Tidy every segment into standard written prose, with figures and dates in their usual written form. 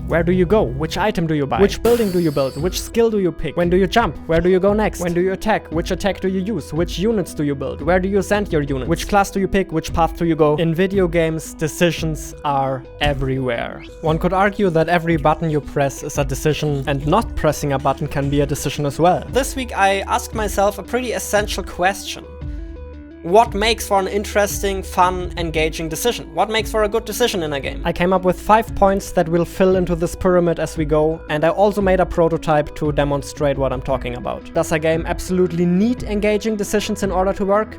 Where do you go? Which item do you buy? Which building do you build? Which skill do you pick? When do you jump? Where do you go next? When do you attack? Which attack do you use? Which units do you build? Where do you send your units? Which class do you pick? Which path do you go? In video games, decisions are everywhere. One could argue that every button you press is a decision, and not pressing a button can be a decision as well. This week I asked myself a pretty essential question. What makes for an interesting, fun, engaging decision? What makes for a good decision in a game? I came up with 5 points that will fill into this pyramid as we go, and I also made a prototype to demonstrate what I'm talking about. Does a game absolutely need engaging decisions in order to work?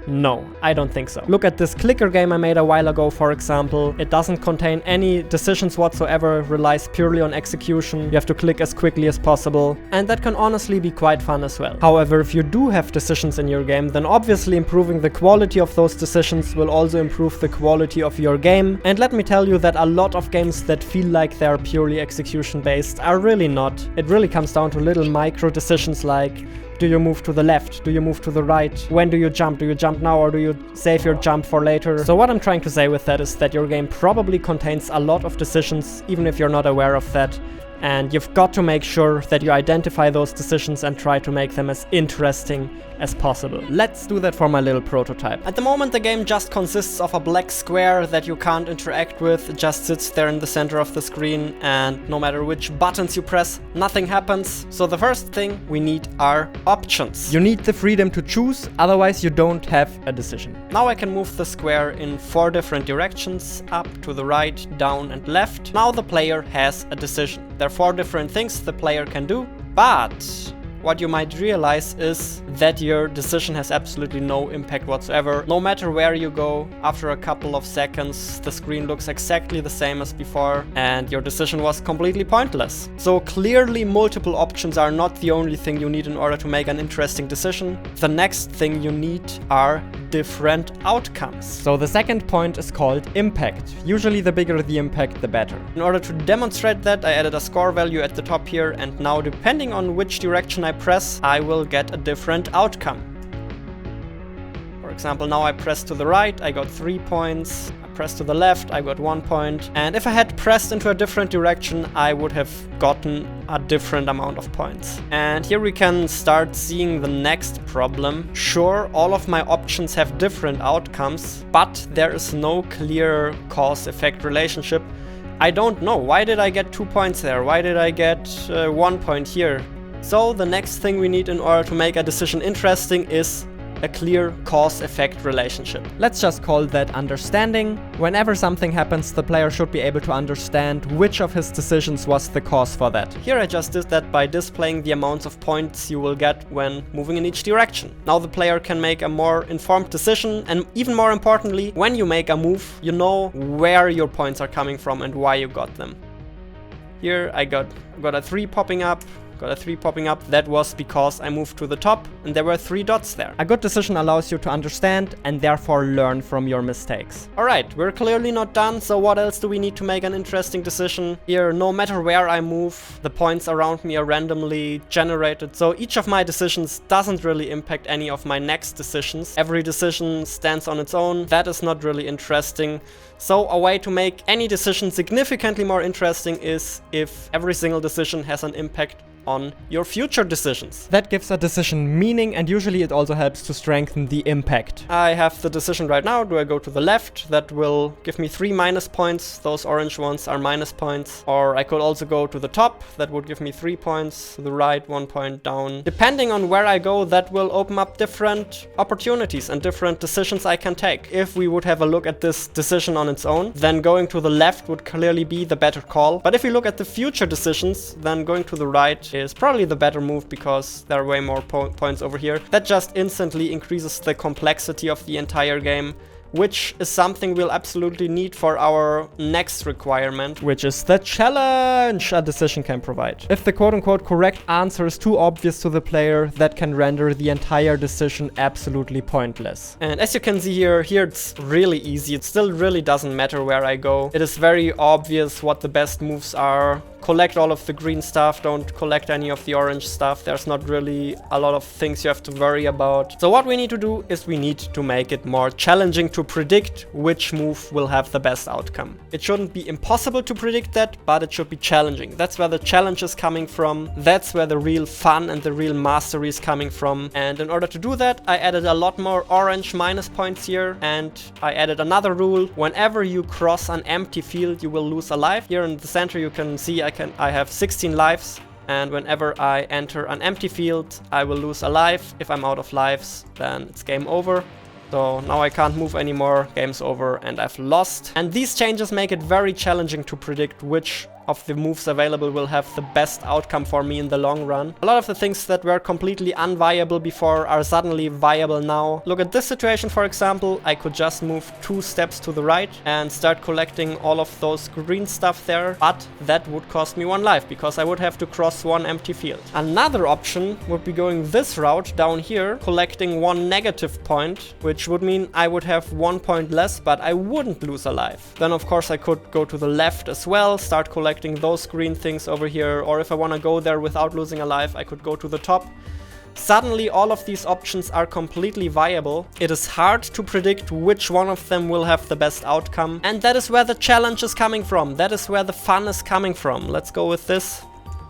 No, I don't think so. Look at this clicker game I made a while ago, for example. It doesn't contain any decisions whatsoever, relies purely on execution. You have to click as quickly as possible, and that can honestly be quite fun as well. However, if you do have decisions in your game, then obviously improving the quality of those decisions will also improve the quality of your game. And let me tell you that a lot of games that feel like they're purely execution based are really not. It really comes down to little micro decisions like, do you move to the left? Do you move to the right? When do you jump? Do you jump now or do you save your jump for later? So what I'm trying to say with that is that your game probably contains a lot of decisions, even if you're not aware of that. And you've got to make sure that you identify those decisions and try to make them as interesting as possible. Let's do that for my little prototype. At the moment, the game just consists of a black square that you can't interact with. It just sits there in the center of the screen, and no matter which buttons you press, nothing happens. So the first thing we need are options. You need the freedom to choose, otherwise you don't have a decision. Now I can move the square in 4 different directions, up, to the right, down and left. Now the player has a decision. There are 4 different things the player can do, but what you might realize is that your decision has absolutely no impact whatsoever. No matter where you go, after a couple of seconds, the screen looks exactly the same as before, and your decision was completely pointless. So clearly multiple options are not the only thing you need in order to make an interesting decision. The next thing you need are different outcomes. So the second point is called impact. Usually the bigger the impact, the better. In order to demonstrate that, I added a score value at the top here, and now depending on which direction I press, I will get a different outcome. For example, now I press to the right, I got 3 points. I press to the left, I got 1 point. And if I had pressed into a different direction, I would have gotten a different amount of points. And here we can start seeing the next problem. Sure, all of my options have different outcomes, but there is no clear cause-effect relationship. I don't know, why did I get 2 points there? Why did I get 1 point here? So the next thing we need in order to make a decision interesting is a clear cause-effect relationship. Let's just call that understanding. Whenever something happens, the player should be able to understand which of his decisions was the cause for that. Here I just did that by displaying the amounts of points you will get when moving in each direction. Now the player can make a more informed decision, and even more importantly, when you make a move, you know where your points are coming from and why you got them. Here I got a 3 popping up. Got a 3 popping up. That was because I moved to the top and there were 3 dots there. A good decision allows you to understand and therefore learn from your mistakes. Alright, we're clearly not done, so what else do we need to make an interesting decision? Here, no matter where I move, the points around me are randomly generated, so each of my decisions doesn't really impact any of my next decisions. Every decision stands on its own. That is not really interesting. So a way to make any decision significantly more interesting is if every single decision has an impact on your future decisions. That gives a decision meaning, and usually it also helps to strengthen the impact. I have the decision right now. Do I go to the left? That will give me 3 minus points. Those orange ones are minus points. Or I could also go to the top. That would give me 3 points. To the right, 1 point down. Depending on where I go, that will open up different opportunities and different decisions I can take. If we would have a look at this decision on its own, then going to the left would clearly be the better call. But if we look at the future decisions, then going to the right is probably the better move because there are way more points over here. That just instantly increases the complexity of the entire game, which is something we'll absolutely need for our next requirement, which is the challenge a decision can provide. If the quote-unquote correct answer is too obvious to the player, that can render the entire decision absolutely pointless. And as you can see here it's really easy. It still really doesn't matter where I go. It is very obvious what the best moves are. Collect all of the green stuff, don't collect any of the orange stuff. There's not really a lot of things you have to worry about. So what we need to do is we need to make it more challenging to predict which move will have the best outcome. It shouldn't be impossible to predict that, but it should be challenging. That's where the challenge is coming from. That's where the real fun and the real mastery is coming from. And in order to do that, I added a lot more orange minus points here, and I added another rule. Whenever you cross an empty field, you will lose a life. Here in the center you can see I have 16 lives. And whenever I enter an empty field, I will lose a life. If I'm out of lives, then it's game over. So now I can't move anymore, game's over, and I've lost. And these changes make it very challenging to predict which of the moves available will have the best outcome for me in the long run. A lot of the things that were completely unviable before are suddenly viable now. Look at this situation, for example. I could just move 2 steps to the right and start collecting all of those green stuff there, but that would cost me 1 life because I would have to cross 1 empty field. Another option would be going this route down here, collecting 1 negative point, which would mean I would have 1 point less, but I wouldn't lose a life. Then of course I could go to the left as well, start collecting those green things over here, or if I want to go there without losing a life, I could go to the top. Suddenly all of these options are completely viable. It is hard to predict which one of them will have the best outcome, and that is where the challenge is coming from. That is where the fun is coming from. Let's go with this.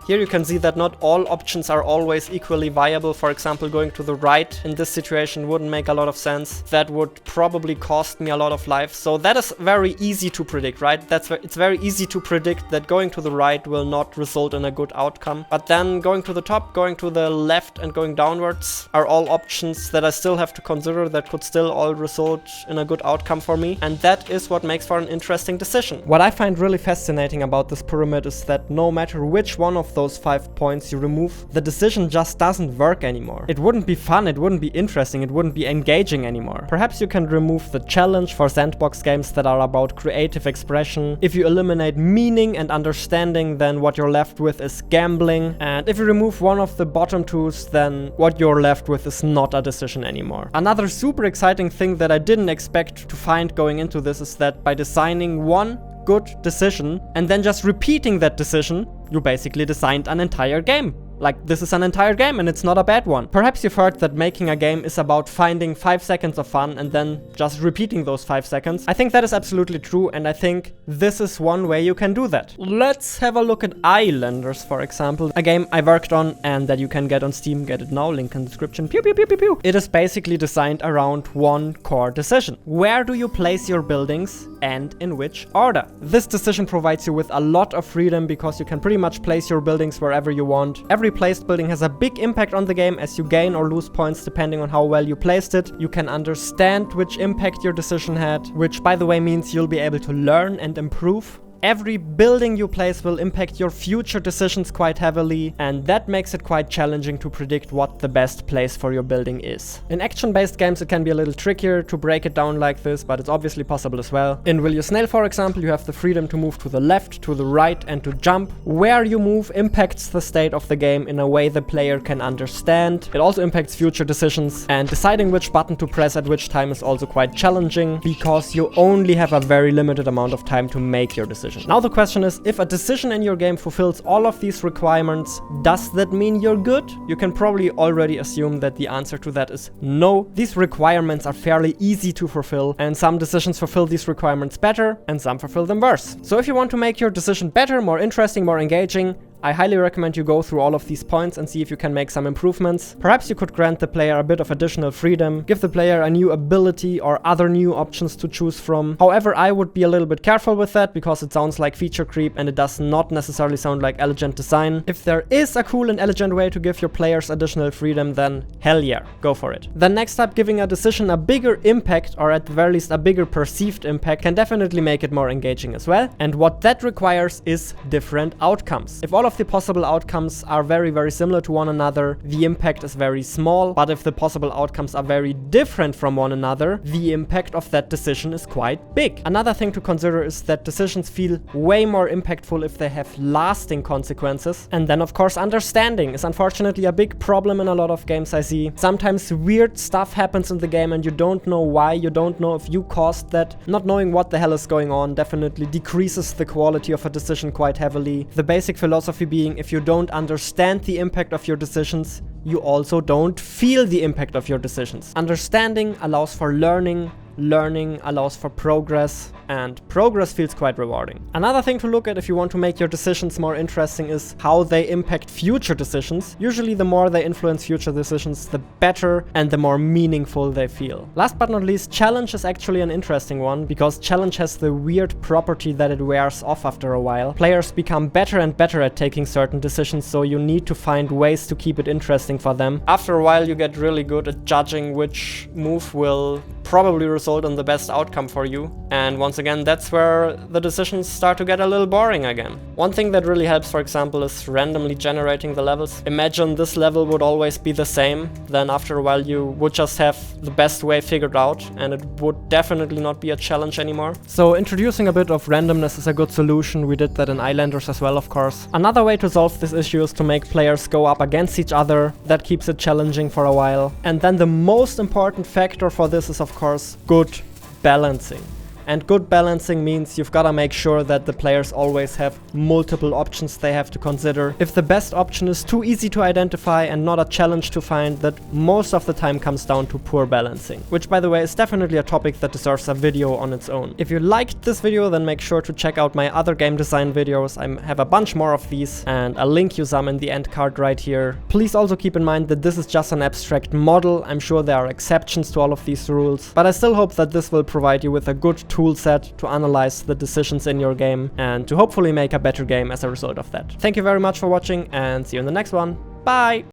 Here you can see that not all options are always equally viable. For example, going to the right in this situation wouldn't make a lot of sense. That would probably cost me a lot of life. So that is very easy to predict, right? It's very easy to predict that going to the right will not result in a good outcome. But then going to the top, going to the left, and going downwards are all options that I still have to consider that could still all result in a good outcome for me. And that is what makes for an interesting decision. What I find really fascinating about this pyramid is that no matter which one of those 5 points you remove, the decision just doesn't work anymore. It wouldn't be fun, it wouldn't be interesting, it wouldn't be engaging anymore. Perhaps you can remove the challenge for sandbox games that are about creative expression. If you eliminate meaning and understanding, then what you're left with is gambling. And if you remove one of the bottom 2s, then what you're left with is not a decision anymore. Another super exciting thing that I didn't expect to find going into this is that by designing one good decision and then just repeating that decision, you basically designed an entire game. Like, this is an entire game and it's not a bad one. Perhaps you've heard that making a game is about finding 5 seconds of fun and then just repeating those 5 seconds. I think that is absolutely true, and I think this is one way you can do that. Let's have a look at Islanders, for example. A game I worked on and that you can get on Steam. Get it now, link in the description. Pew, pew, pew, pew, pew. It is basically designed around one core decision. Where do you place your buildings and in which order? This decision provides you with a lot of freedom because you can pretty much place your buildings wherever you want. Every placed building has a big impact on the game as you gain or lose points depending on how well you placed it. You can understand which impact your decision had, which by the way means you'll be able to learn and improve. Every building you place will impact your future decisions quite heavily, and that makes it quite challenging to predict what the best place for your building is. In action-based games it can be a little trickier to break it down like this, but it's obviously possible as well. In Will You Snail, for example, you have the freedom to move to the left, to the right, and to jump. Where you move impacts the state of the game in a way the player can understand. It also impacts future decisions, and deciding which button to press at which time is also quite challenging, because you only have a very limited amount of time to make your decision. Now the question is, if a decision in your game fulfills all of these requirements, does that mean you're good? You can probably already assume that the answer to that is no. These requirements are fairly easy to fulfill, and some decisions fulfill these requirements better, and some fulfill them worse. So if you want to make your decision better, more interesting, more engaging, I highly recommend you go through all of these points and see if you can make some improvements. Perhaps you could grant the player a bit of additional freedom, give the player a new ability or other new options to choose from. However, I would be a little bit careful with that because it sounds like feature creep and it does not necessarily sound like elegant design. If there is a cool and elegant way to give your players additional freedom, then hell yeah, go for it. Then next up, giving a decision a bigger impact, or at the very least a bigger perceived impact, can definitely make it more engaging as well. And what that requires is different outcomes. If all of the possible outcomes are very, very similar to one another, the impact is very small. But if the possible outcomes are very different from one another, the impact of that decision is quite big. Another thing to consider is that decisions feel way more impactful if they have lasting consequences. And then of course understanding is unfortunately a big problem in a lot of games I see. Sometimes weird stuff happens in the game and you don't know why, you don't know if you caused that. Not knowing what the hell is going on definitely decreases the quality of a decision quite heavily. The basic philosophy being, if you don't understand the impact of your decisions, you also don't feel the impact of your decisions. Understanding allows for learning, learning, allows for progress, and progress feels quite rewarding. Another thing to look at if you want to make your decisions more interesting is how they impact future decisions. Usually the more they influence future decisions, the better and the more meaningful they feel. Last but not least, challenge is actually an interesting one, because challenge has the weird property that it wears off after a while. Players become better and better at taking certain decisions, so you need to find ways to keep it interesting for them. After a while you get really good at judging which move will probably result in the best outcome for you. And once again, that's where the decisions start to get a little boring again. One thing that really helps, for example, is randomly generating the levels. Imagine this level would always be the same, then after a while you would just have the best way figured out, and it would definitely not be a challenge anymore. So introducing a bit of randomness is a good solution. We did that in Islanders as well, of course. Another way to solve this issue is to make players go up against each other. That keeps it challenging for a while. And then the most important factor for this is, of course, good balancing. And good balancing means you've gotta make sure that the players always have multiple options they have to consider. If the best option is too easy to identify and not a challenge to find, that most of the time comes down to poor balancing. Which, by the way, is definitely a topic that deserves a video on its own. If you liked this video, then make sure to check out my other game design videos. I have a bunch more of these, and I'll link you some in the end card right here. Please also keep in mind that this is just an abstract model. I'm sure there are exceptions to all of these rules, but I still hope that this will provide you with a good tool set to analyze the decisions in your game and to hopefully make a better game as a result of that. Thank you very much for watching, and see you in the next one. Bye!